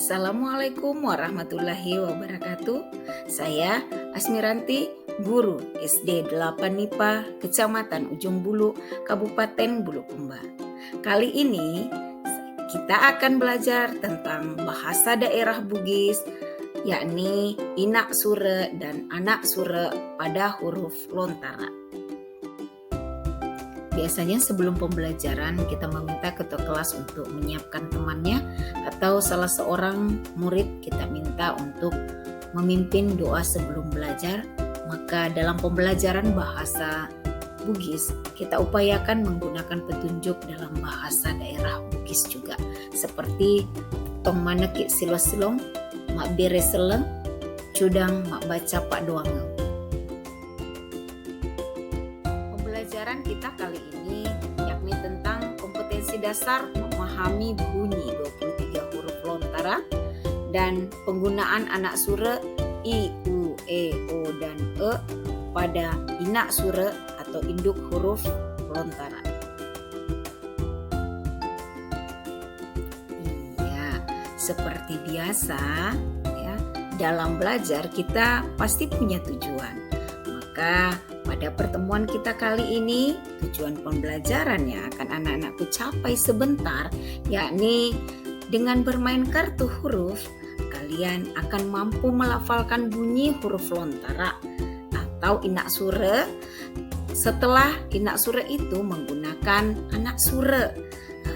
Assalamualaikum warahmatullahi wabarakatuh. Saya Asmiranti, guru SD 8 MIPA, Kecamatan Ujung Bulu, Kabupaten Bulukumba. Kali ini kita akan belajar tentang bahasa daerah Bugis, yakni inak sure dan anak sure pada huruf lontara. Biasanya sebelum pembelajaran kita meminta ketua kelas untuk menyiapkan temannya atau salah seorang murid kita minta untuk memimpin doa sebelum belajar. Maka dalam pembelajaran bahasa Bugis kita upayakan menggunakan petunjuk dalam bahasa daerah Bugis juga, seperti tong manekik silo-silong, mak bere seleng, cudang mak baca pak doang. Pembelajaran kita kali ini yakni tentang kompetensi dasar memahami bunyi 23 huruf lontara dan penggunaan anak sure I, U, E, O, dan E pada inak sure atau induk huruf lontara. Iya, seperti biasa ya, dalam belajar kita pasti punya tujuan. Maka pada pertemuan kita kali ini, tujuan pembelajarannya akan anak-anakku capai sebentar, yakni dengan bermain kartu huruf, kalian akan mampu melafalkan bunyi huruf lontara atau inak sure setelah inak sure itu menggunakan anak sure.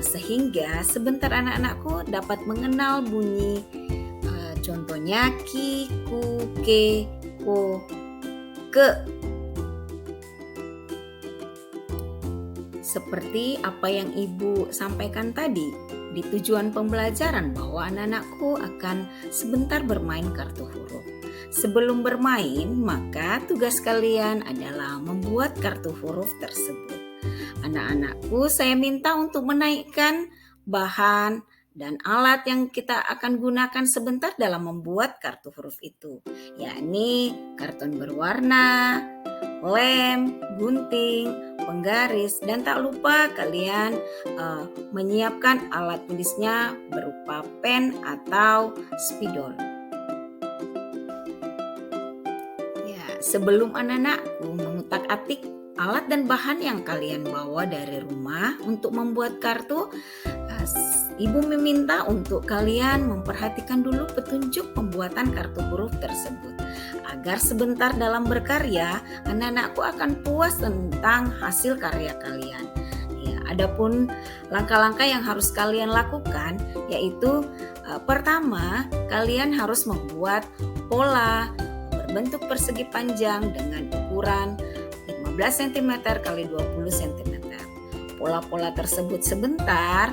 Sehingga sebentar anak-anakku dapat mengenal bunyi contohnya ki, ku, ke, ko, ke. Seperti apa yang Ibu sampaikan tadi di tujuan pembelajaran bahwa anak-anakku akan sebentar bermain kartu huruf. Sebelum bermain, maka tugas kalian adalah membuat kartu huruf tersebut. Anak-anakku, saya minta untuk menaikkan bahan dan alat yang kita akan gunakan sebentar dalam membuat kartu huruf itu, yakni karton berwarna, lem, gunting, penggaris, dan tak lupa kalian menyiapkan alat tulisnya berupa pen atau spidol. Ya, sebelum anak-anakku mengutak-atik alat dan bahan yang kalian bawa dari rumah untuk membuat kartu, Ibu meminta untuk kalian memperhatikan dulu petunjuk pembuatan kartu huruf tersebut. Agar sebentar dalam berkarya, anak-anakku akan puas tentang hasil karya kalian. Ya, adapun langkah-langkah yang harus kalian lakukan, yaitu pertama, kalian harus membuat pola berbentuk persegi panjang dengan ukuran 15 cm x 20 cm. Pola-pola tersebut sebentar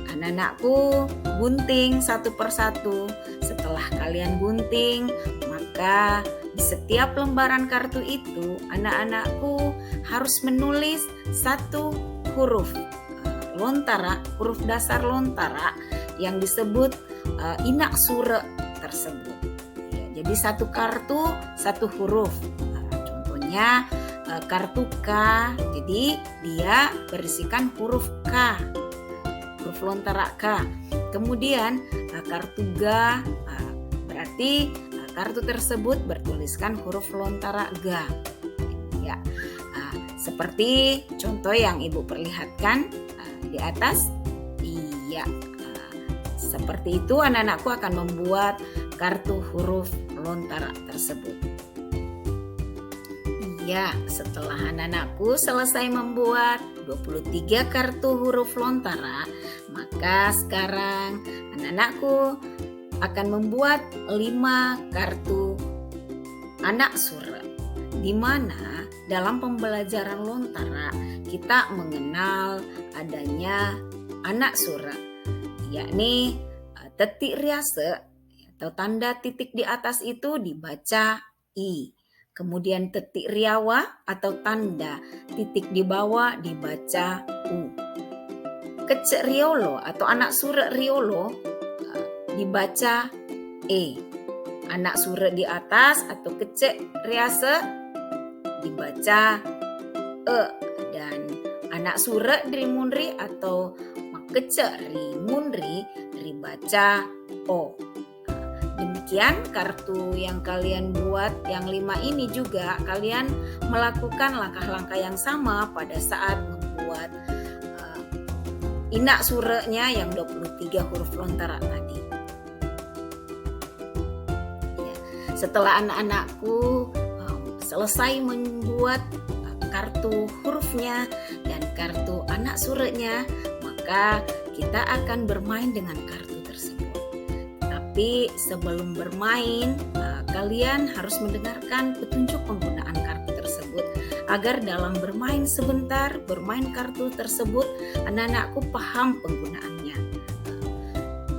anak-anakku gunting satu persatu. Setelah kalian gunting, maka di setiap lembaran kartu itu anak-anakku harus menulis satu huruf lontara, huruf dasar lontara yang disebut inak sure tersebut. Ya, jadi satu kartu satu huruf. Contohnya kartu K, jadi dia berisikan huruf K, huruf lontara K. Kemudian kartu G, berarti kartu tersebut bertuliskan huruf lontara G. Ya, seperti contoh yang Ibu perlihatkan di atas. Iya, seperti itu anak-anakku akan membuat kartu huruf lontara tersebut. Ya, setelah anak-anakku selesai membuat 23 kartu huruf lontara, maka sekarang anak-anakku akan membuat 5 kartu anak sure, di mana dalam pembelajaran lontara kita mengenal adanya anak sure, yakni tetik riase atau tanda titik di atas itu dibaca I. Kemudian tetik riawa atau tanda titik di bawah dibaca U. Kecek riolo atau anak sure riolo dibaca E. Anak sure di atas atau kecek riase dibaca E. Dan anak sure rimunri atau kecek rimunri dibaca O. demikian kartu yang kalian buat yang 5 ini juga kalian melakukan langkah-langkah yang sama pada saat membuat inak surenya yang 23 huruf lontara tadi. Ya, setelah anak-anakku selesai membuat kartu hurufnya dan kartu anak surenya, maka kita akan bermain dengan kartu tersebut. Tapi sebelum bermain, kalian harus mendengarkan petunjuk penggunaan kartu tersebut agar dalam bermain sebentar, bermain kartu tersebut, anak-anakku paham penggunaannya.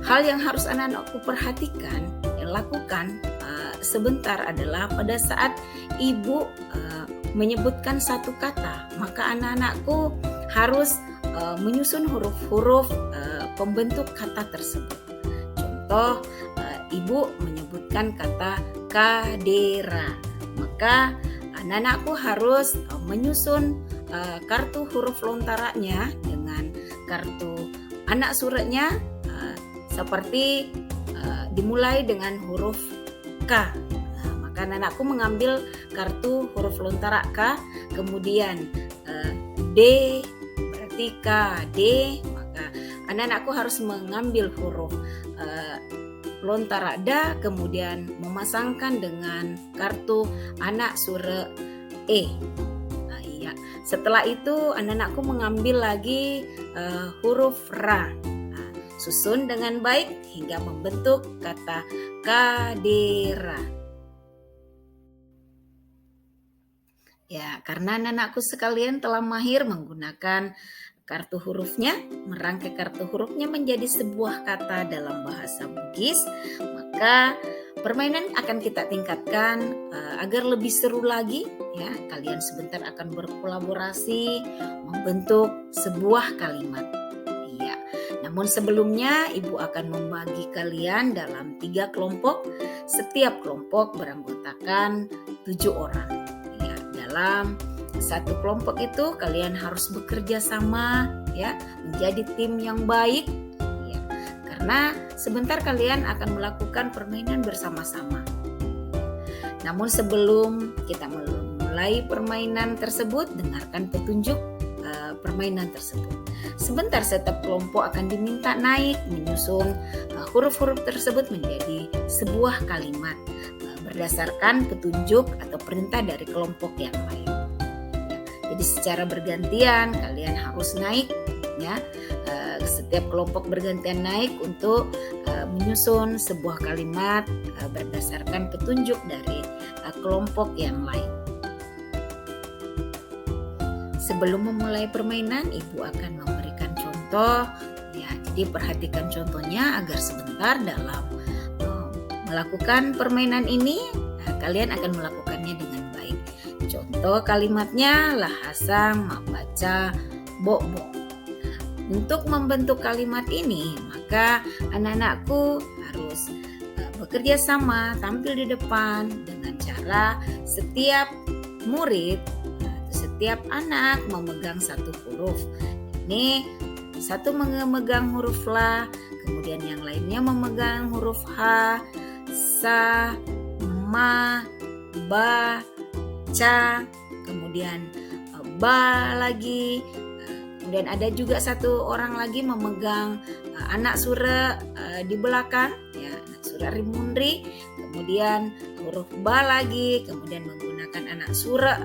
Hal yang harus anak-anakku perhatikan, lakukan sebentar adalah pada saat ibu menyebutkan satu kata, maka anak-anakku harus menyusun huruf-huruf pembentuk kata tersebut. Contoh, ibu menyebutkan kata kadera, maka anak-anakku harus menyusun kartu huruf lontaranya dengan kartu anak suratnya seperti dimulai dengan huruf K. Maka anak-anakku mengambil kartu huruf lontara K, kemudian D berarti K, D, maka anak-anakku harus mengambil huruf lontara Da, kemudian memasangkan dengan kartu anak surah E. Iya. Setelah itu anak-anakku mengambil lagi huruf Ra. Susun dengan baik hingga membentuk kata kadera. Ya, karena anak-anakku sekalian telah mahir menggunakan kartu hurufnya, merangkai kartu hurufnya menjadi sebuah kata dalam bahasa Bugis, maka permainan akan kita tingkatkan agar lebih seru lagi. Ya, kalian sebentar akan berkolaborasi membentuk sebuah kalimat. Ya, namun sebelumnya ibu akan membagi kalian dalam 3 kelompok. Setiap kelompok beranggotakan 7 orang. Ya, dalam satu kelompok itu kalian harus bekerja sama, ya, menjadi tim yang baik, ya, karena sebentar kalian akan melakukan permainan bersama-sama. Namun sebelum kita mulai permainan tersebut, dengarkan petunjuk permainan tersebut. Sebentar setiap kelompok akan diminta naik menyusun huruf-huruf tersebut menjadi sebuah kalimat berdasarkan petunjuk atau perintah dari kelompok yang lain. Jadi secara bergantian kalian harus naik, ya. Setiap kelompok bergantian naik untuk menyusun sebuah kalimat berdasarkan petunjuk dari kelompok yang lain. Sebelum memulai permainan, ibu akan memberikan contoh, ya. Jadi perhatikan contohnya agar sebentar dalam melakukan permainan ini kalian akan melakukannya dengan baik. Contoh kalimatnya lahasang mak baca bok-bok. Untuk membentuk kalimat ini, maka anak-anakku harus bekerja sama, tampil di depan dengan cara setiap murid, setiap anak memegang satu huruf. Ini satu memegang huruf La, kemudian yang lainnya memegang huruf H, Sa, Ma, Ba, Ca, kemudian Ba lagi, kemudian ada juga satu orang lagi memegang anak surah di belakang, ya, anak surah Rimundri, kemudian huruf Ba lagi, kemudian menggunakan anak surah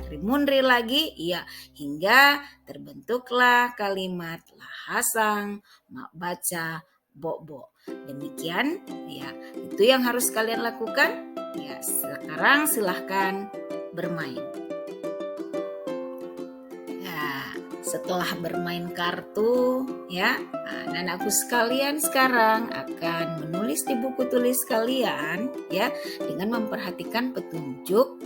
Rimundri lagi, ya, hingga terbentuklah kalimat lahasang mak baca bok-bok. Demikian, ya, itu yang harus kalian lakukan. Ya, sekarang silahkan bermain. Ya, setelah bermain kartu, ya, anak-anakku sekalian sekarang akan menulis di buku tulis kalian, ya, dengan memperhatikan petunjuk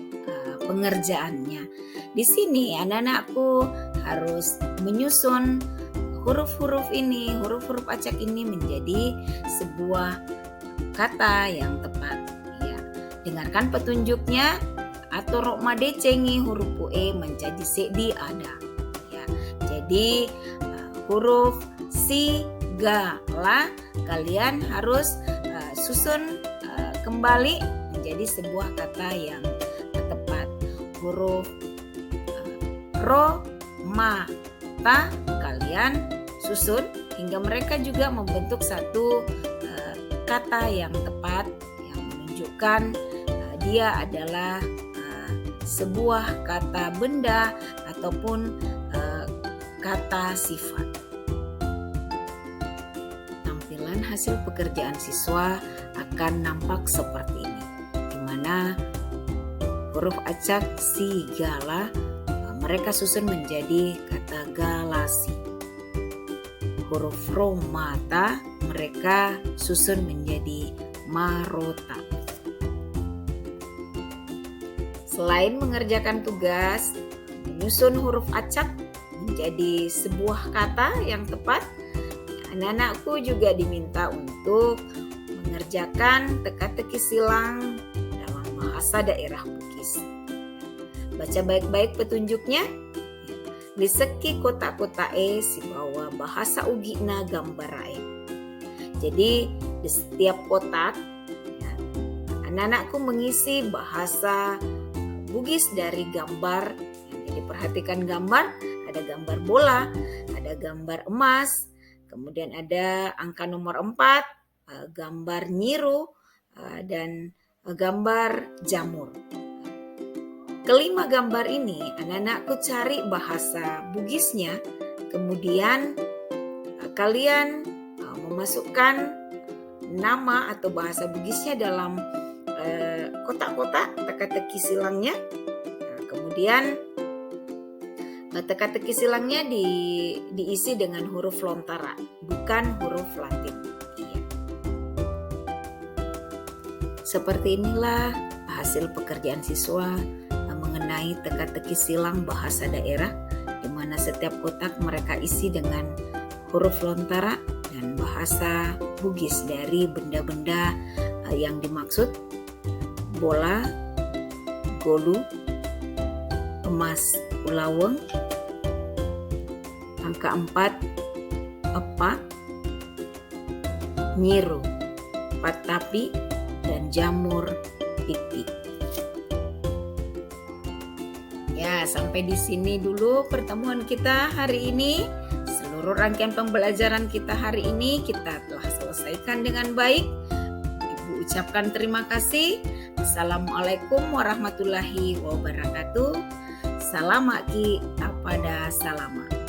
pengerjaannya. Di sini anak-anakku harus menyusun huruf-huruf ini, huruf-huruf acak ini menjadi sebuah kata yang tepat. Ya, dengarkan petunjuknya. Atau rokmade cengi huruf ue menjadi sedi ada. Ya, jadi huruf si ga la kalian harus susun kembali menjadi sebuah kata yang tepat. Huruf ro, ma, ta kalian susun hingga mereka juga membentuk satu kata yang tepat yang menunjukkan dia adalah sebuah kata benda ataupun kata sifat. Tampilan hasil pekerjaan siswa akan nampak seperti ini, di mana huruf acak si gala mereka susun menjadi kata galasi. Huruf ro mata mereka susun menjadi marota. Selain mengerjakan tugas menyusun huruf acak menjadi sebuah kata yang tepat, anak-anakku juga diminta untuk mengerjakan teka-teki silang dalam bahasa daerah Bugis. Baca baik-baik petunjuknya. Di seki kotak-kotak si bawa bahasa ugina gambarae. Jadi di setiap kotak anak-anakku mengisi bahasa Bugis dari gambar. Jadi perhatikan gambar, ada gambar bola, ada gambar emas, kemudian ada angka nomor 4, gambar nyiru, dan gambar jamur. Kelima gambar ini anak-anakku cari bahasa Bugisnya, kemudian kalian memasukkan nama atau bahasa Bugisnya dalam kotak-kotak teka-teki silangnya. Kemudian teka-teki silangnya diisi dengan huruf lontara, bukan huruf Latin. Seperti inilah hasil pekerjaan siswa mengenai teka-teki silang bahasa daerah, di mana setiap kotak mereka isi dengan huruf lontara dan bahasa Bugis dari benda-benda yang dimaksud: bola, golu, emas ulaweng, angka 4, epa, nyiru, patapi, dan jamur pipi. Ya, sampai di sini dulu pertemuan kita hari ini. Seluruh rangkaian pembelajaran kita hari ini kita telah selesaikan dengan baik. Ibu ucapkan terima kasih. Assalamualaikum warahmatullahi wabarakatuh. Salam aki tapada salama.